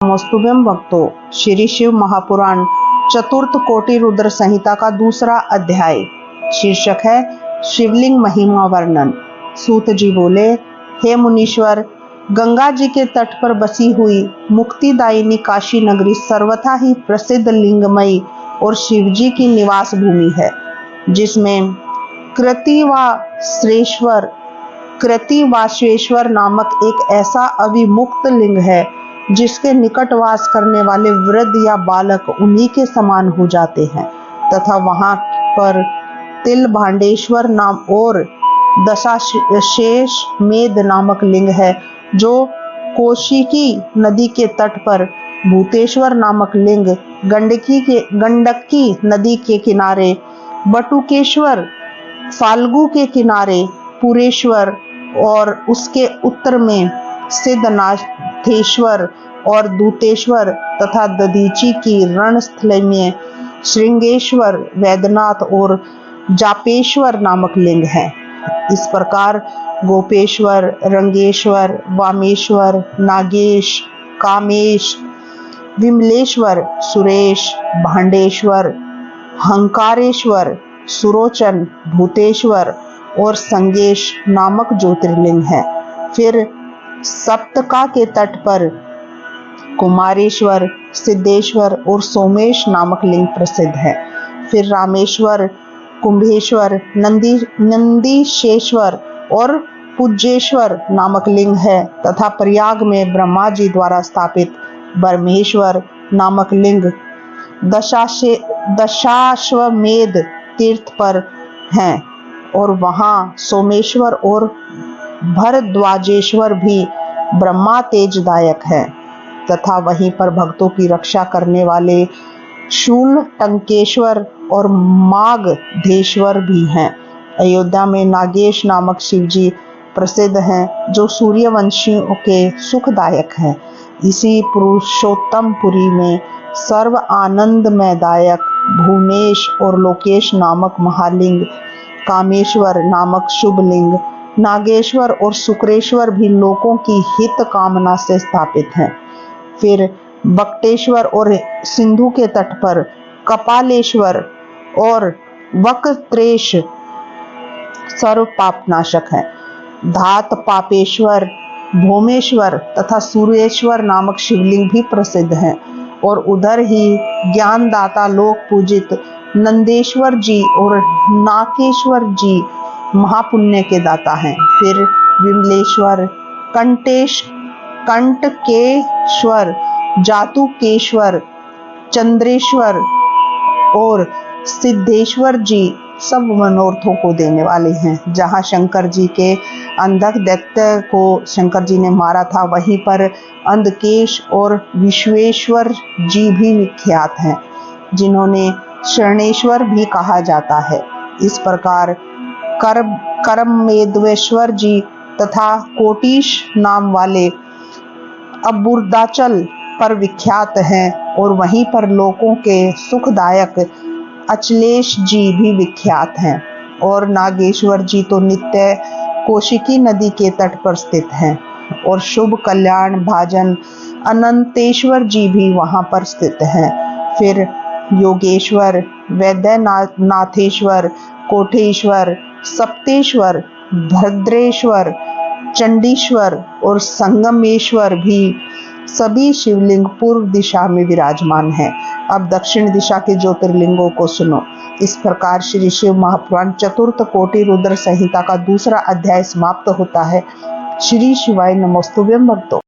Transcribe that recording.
नमोस्तुभ्यं भक्तो। श्री शिव महापुराण चतुर्थ कोटि रुद्र संहिता का दूसरा अध्याय। शीर्षक है शिवलिंग महिमा वर्णन। सूत जी बोले, हे मुनीश्वर, गंगा जी के तट पर बसी हुई मुक्तिदायिनी काशी नगरी सर्वथा ही प्रसिद्ध लिंगमयी और शिवजी की निवास भूमि है, जिसमें कृतिवासेश्वर नामक एक ऐसा अविमुक्त लिंग है जिसके निकट वास करने वाले वृद्ध या बालक उन्हीं के समान हो जाते हैं, तथा वहां पर तिलभांडेश्वर नाम और दशाशेष मेद नामक लिंग है, जो कौशिकी नदी के तट पर, भूतेश्वर नामक लिंग गंडकी नदी के किनारे, बटुकेश्वर फाल्गु के किनारे, पुरेश्वर और उसके उत्तर में सिद्धनाथेश्वर और दूतेश्वर तथा दधीची की रणस्थली में श्रृंगेश्वर, वैद्यनाथ और जापेश्वर नामक लिंग है। इस प्रकार गोपेश्वर, रंगेश्वर, वामेश्वर, नागेश, कामेश, विमलेश्वर, सुरेश, भांडेश्वर, हंकारेश्वर, सुरोचन, भूतेश्वर और संगेश नामक ज्योतिर्लिंग है। फिर सप्तका के तट पर कुमारेश्वर, सिद्धेश्वर और सोमेश नामक लिंग प्रसिद्ध है। फिर रामेश्वर, कुंभेश्वर, नंदीशेश्वर और पूज्येश्वर नामक लिंग है, तथा प्रयाग में ब्रह्मा जी द्वारा स्थापित ब्रह्मेश्वर नामक लिंग दशाश्वमेध तीर्थ पर है, और वहां सोमेश्वर और भरद्वाजेश्वर भी ब्रह्मा तेजदायक है, तथा वहीं पर भक्तों की रक्षा करने वाले शूल टंकेश्वर और मागधेश्वर भी हैं। अयोध्या में नागेश नामक शिवजी प्रसिद्ध हैं, जो सूर्यवंशियों के सुखदायक हैं। इसी पुरुषोत्तमपुरी में सर्व आनंदमयदायक भूमेश और लोकेश नामक महालिंग, कामेश्वर नामक शुभलिंग, नागेश्वर और शुक्रेश्वर भी लोगों की हित कामना से स्थापित हैं। फिर बक्टेश्वर और सिंधु के तट पर कपालेश्वर और वक्त्रेश सर्व पापनाशक है। धात पापेश्वर, भौमेश्वर तथा सूर्येश्वर नामक शिवलिंग भी प्रसिद्ध हैं, और उधर ही ज्ञानदाता लोक पूजित नंदेश्वर जी और नाकेश्वर जी महापुण्य के दाता हैं। फिर विमलेश्वर, कंटकेश्वर, जातुकेश्वर, चंद्रेश्वर और सिद्धेश्वर जी सब मनोरथों को देने वाले हैं। जहाँ शंकर जी के अंधक दैत्य को शंकर जी ने मारा था, वहीं पर अंधकेश और विश्वेश्वर जी भी विख्यात हैं, जिन्होंने शरणेश्वर भी कहा जाता है। इस प्रकार करमेद्वेश्वर जी तथा कोटिश नाम वाले अबुर्दाचल पर विख्यात हैं, और वहीं पर लोगों के सुखदायक अचलेश जी भी विख्यात हैं। और नागेश्वर जी तो नित्य कौशिकी नदी के तट पर स्थित हैं, और शुभ कल्याण भाजन अनंतेश्वर जी भी वहां पर स्थित हैं। फिर योगेश्वर, वैद्यनाथेश्वर, कोटेश्वर, सप्तेश्वर, भद्रेश्वर, चंडीश्वर और संगमेश्वर भी सभी शिवलिंग पूर्व दिशा में विराजमान हैं। अब दक्षिण दिशा के ज्योतिर्लिंगों को सुनो। इस प्रकार श्री शिव महापुराण चतुर्थ कोटि रुद्र संहिता का दूसरा अध्याय समाप्त होता है। श्री शिवाय नमोस्तुभ्यं भक्तों।